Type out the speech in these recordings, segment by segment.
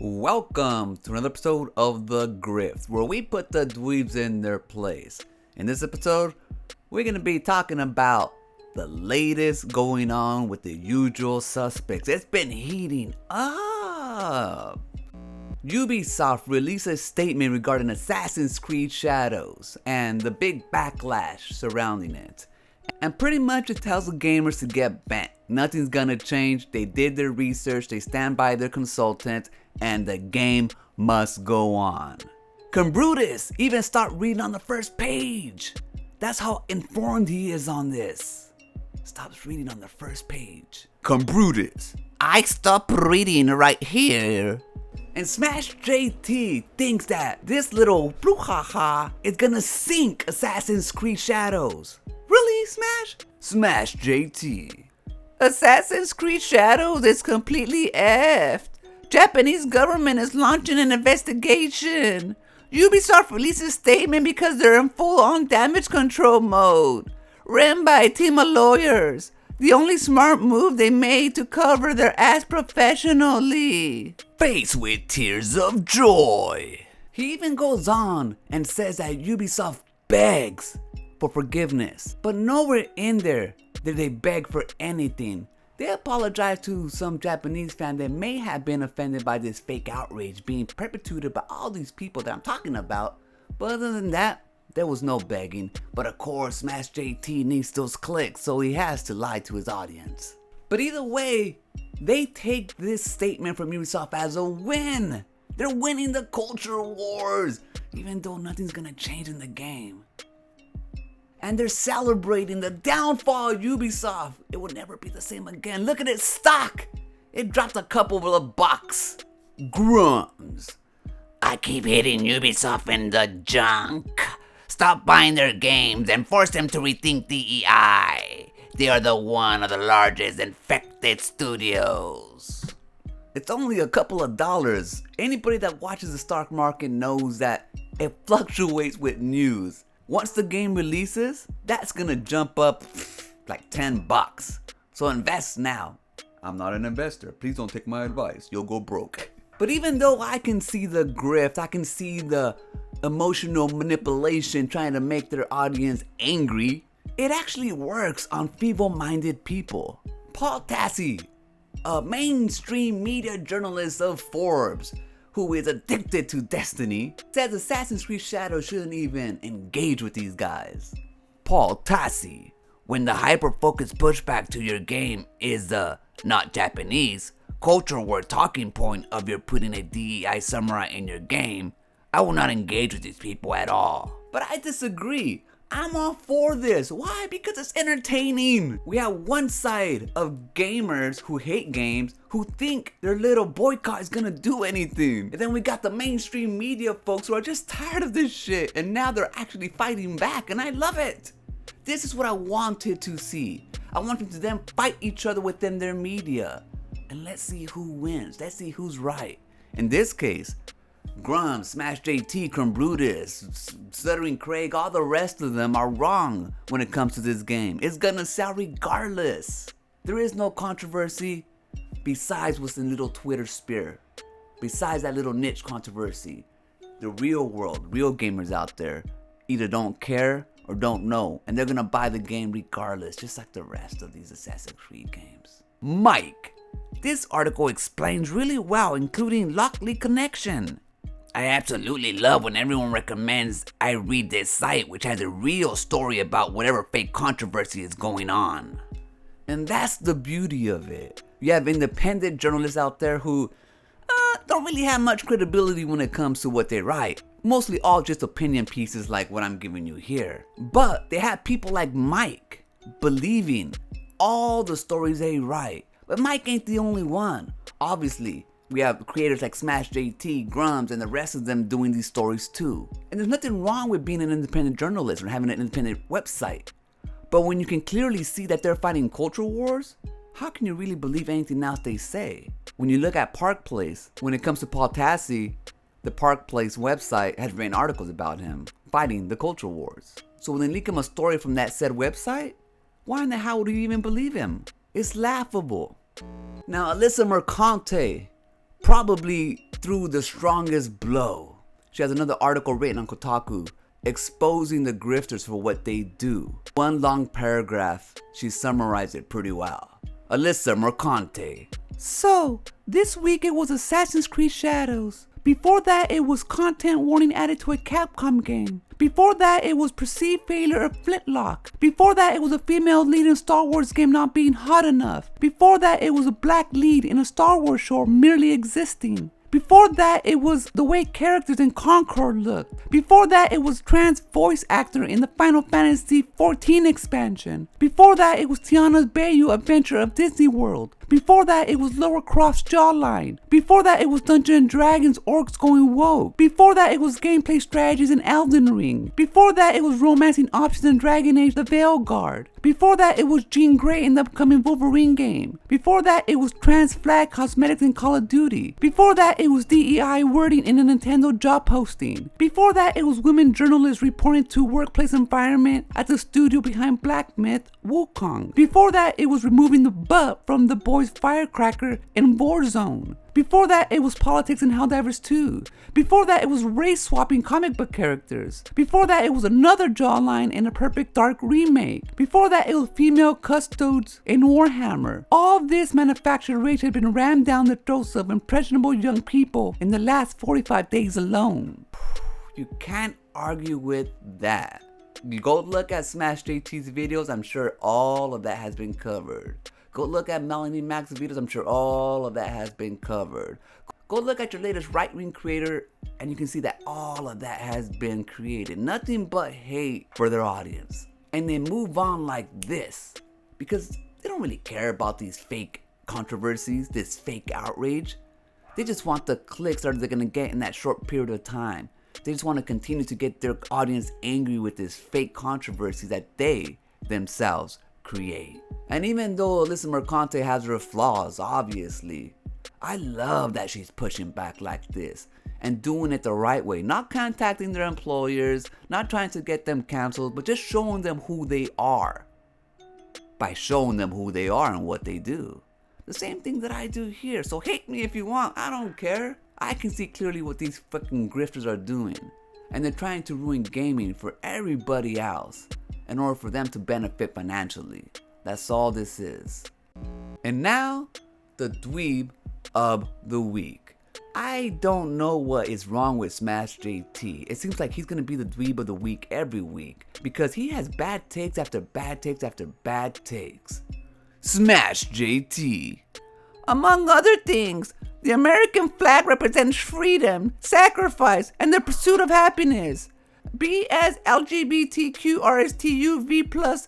Welcome to another episode of The Grift, where we put the dweebs in their place. In this episode, we're going to be talking about the latest going on with the usual suspects. It's been heating up. Ubisoft released a statement regarding Assassin's Creed Shadows and the big backlash surrounding it. And pretty much it tells the gamers to get bent. Nothing's gonna change. They did their research, they stand by their consultant, and the game must go on. Brutus even start reading on the first page. That's how informed he is on this. Stops reading on the first page. Brutus, I stop reading right here. And Smash JT thinks that this little brouhaha is gonna sink Assassin's Creed Shadows. Really, Smash? Smash JT. Assassin's Creed Shadows is completely effed. Japanese government is launching an investigation. Ubisoft released a statement because they're in full-on damage control mode. Ran by a team of lawyers. The only smart move they made to cover their ass professionally. Faced with tears of joy. He even goes on and says that Ubisoft begs for forgiveness, but nowhere in there did they beg for anything. They apologize to some Japanese fan that may have been offended by this fake outrage being perpetuated by all these people that I'm talking about, but other than that, there was no begging. But of course, Smash JT needs those clicks, so he has to lie to his audience. But either way, they take this statement from Ubisoft as a win. They're winning the culture wars, even though nothing's gonna change in the game. And they're celebrating the downfall of Ubisoft. It will never be the same again. Look at its stock. It dropped a couple of bucks. Grums. I keep hitting Ubisoft in the junk. Stop buying their games and force them to rethink DEI. They are one of the largest infected studios. It's only a couple of dollars. Anybody that watches the stock market knows that it fluctuates with news. Once the game releases, that's gonna jump up like 10 bucks. So invest now. I'm not an investor. Please don't take my advice. You'll go broke. But even though I can see the grift, I can see the emotional manipulation trying to make their audience angry, it actually works on feeble-minded people. Paul Tassi, a mainstream media journalist of Forbes, who is addicted to Destiny, says Assassin's Creed Shadows shouldn't even engage with these guys. Paul Tassi, when the hyper-focused pushback to your game is the not Japanese culture war talking point of you're putting a DEI samurai in your game, I will not engage with these people at all. But I disagree. I'm all for this. Why? Because it's entertaining. We have one side of gamers who hate games who think their little boycott is gonna do anything. And then we got the mainstream media folks who are just tired of this shit. And now they're actually fighting back, and I love it. This is what I wanted to see. I wanted to them fight each other within their media. And let's see who wins. Let's see who's right. In this case, Grums, Smash JT, Brutus, Stuttering Craig, all the rest of them are wrong when it comes to this game. It's gonna sell regardless. There is no controversy besides what's in little Twitter sphere. Besides that little niche controversy. The real world, real gamers out there either don't care or don't know, and they're gonna buy the game regardless, just like the rest of these Assassin's Creed games. Mike, this article explains really well, including Lockley Connection. I absolutely love when everyone recommends I read this site, which has a real story about whatever fake controversy is going on. And that's the beauty of it. You have independent journalists out there who don't really have much credibility when it comes to what they write. Mostly all just opinion pieces like what I'm giving you here. But they have people like Mike believing all the stories they write. But Mike ain't the only one. Obviously, we have creators like Smash JT, Grums, and the rest of them doing these stories too. And there's nothing wrong with being an independent journalist or having an independent website. But when you can clearly see that they're fighting cultural wars, how can you really believe anything else they say? When you look at Park Place, when it comes to Paul Tassi, the Park Place website has written articles about him fighting the cultural wars. So when they leak him a story from that said website, why in the hell would you even believe him? It's laughable. Now, Alyssa Mercante, probably threw the strongest blow. She has another article written on Kotaku exposing the grifters for what they do. One long paragraph, she summarized it pretty well. Alyssa Mercante. So, this week it was Assassin's Creed Shadows. Before that, it was content warning added to a Capcom game. Before that, it was perceived failure of Flintlock. Before that, it was a female lead in a Star Wars game not being hot enough. Before that, it was a black lead in a Star Wars show merely existing. Before that, it was the way characters in Concord looked. Before that, it was trans voice actor in the Final Fantasy XIV expansion. Before that, it was Tiana's Bayou Adventure of Disney World. Before that, it was Lara Croft's jawline. Before that, it was Dungeons & Dragons orcs going woke. Before that, it was gameplay strategies in Elden Ring. Before that, it was romancing options in Dragon Age The Veilguard. Before that, it was Jean Grey in the upcoming Wolverine game. Before that, it was trans flag cosmetics in Call of Duty. Before that, it was DEI wording in a Nintendo job posting. Before that, it was women journalists reporting to workplace environment at the studio behind Black Myth, Wukong. Before that, it was removing the butt from the boy's firecracker in Warzone. Before that, it was politics in Helldivers 2. Before that, it was race-swapping comic book characters. Before that, it was another jawline in a Perfect Dark remake. Before that, it was female custodes in Warhammer. All this manufactured rage had been rammed down the throats of impressionable young people in the last 45 days alone. You can't argue with that. You go look at Smash JT's videos, I'm sure all of that has been covered. Go look at Melanie Mac's videos, I'm sure all of that has been covered. Go look at your latest right-wing creator and you can see that all of that has been created. Nothing but hate for their audience. And they move on like this because they don't really care about these fake controversies, this fake outrage. They just want the clicks that they're gonna get in that short period of time. They just want to continue to get their audience angry with this fake controversy that they themselves create. And even though Alyssa Mercante has her flaws, obviously, I love that she's pushing back like this and doing it the right way. Not contacting their employers, not trying to get them canceled, but just showing them who they are. By showing them who they are and what they do. The same thing that I do here. So hate me if you want, I don't care. I can see clearly what these fucking grifters are doing. And they're trying to ruin gaming for everybody else in order for them to benefit financially. That's all this is. And now, the Dweeb of the week. I don't know what is wrong with Smash JT. It seems like he's gonna be the Dweeb of the week every week because he has bad takes after bad takes after bad takes. Smash JT. Among other things, the American flag represents freedom, sacrifice, and the pursuit of happiness. Be as LGBTQRSTUV+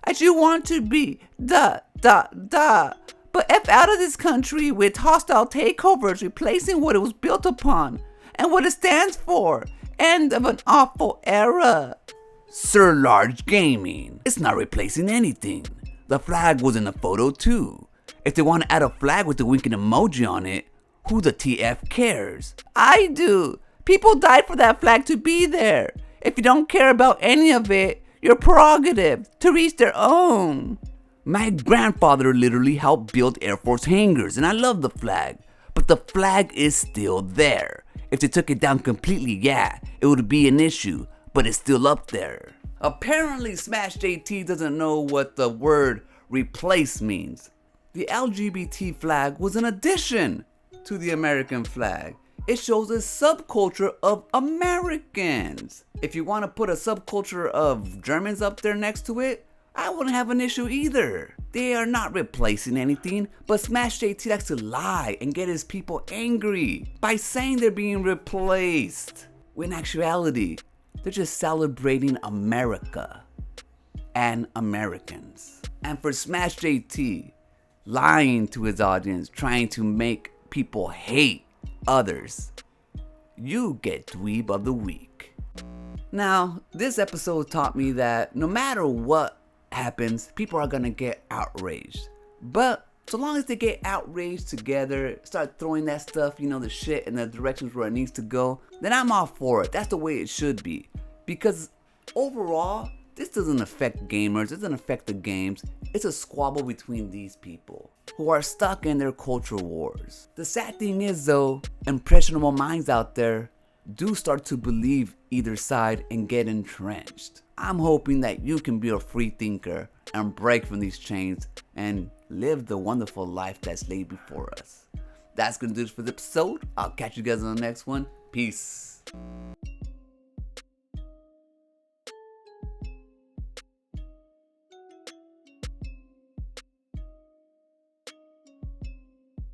as you want to be. But F out of this country with hostile takeovers replacing what it was built upon and what it stands for. End of an awful era. Sir Large Gaming. It's not replacing anything. The flag was in the photo too. If they want to add a flag with the winking emoji on it, who the TF cares? I do. People died for that flag to be there. If you don't care about any of it, your prerogative to reach their own. My grandfather literally helped build Air Force hangars and I love the flag. But the flag is still there. If they took it down completely, yeah, it would be an issue, but it's still up there. Apparently Smash JT doesn't know what the word replace means. The LGBT flag was an addition to the American flag. It shows a subculture of Americans. If you want to put a subculture of Germans up there next to it, I wouldn't have an issue either. They are not replacing anything, but Smash JT likes to lie and get his people angry by saying they're being replaced. When in actuality, they're just celebrating America and Americans. And for Smash JT, lying to his audience, trying to make people hate others, you get Dweeb of the week. Now, this episode taught me that no matter what happens, people are gonna get outraged. But so long as they get outraged together, start throwing that stuff, the shit in the directions where it needs to go, then I'm all for it. That's the way it should be. Because overall, This doesn't affect gamers, it doesn't affect the games. It's a squabble between these people who are stuck in their culture wars. The sad thing is though, impressionable minds out there do start to believe either side and get entrenched. I'm hoping that you can be a free thinker and break from these chains and live the wonderful life that's laid before us. That's gonna do it for the episode. I'll catch you guys on the next one. Peace.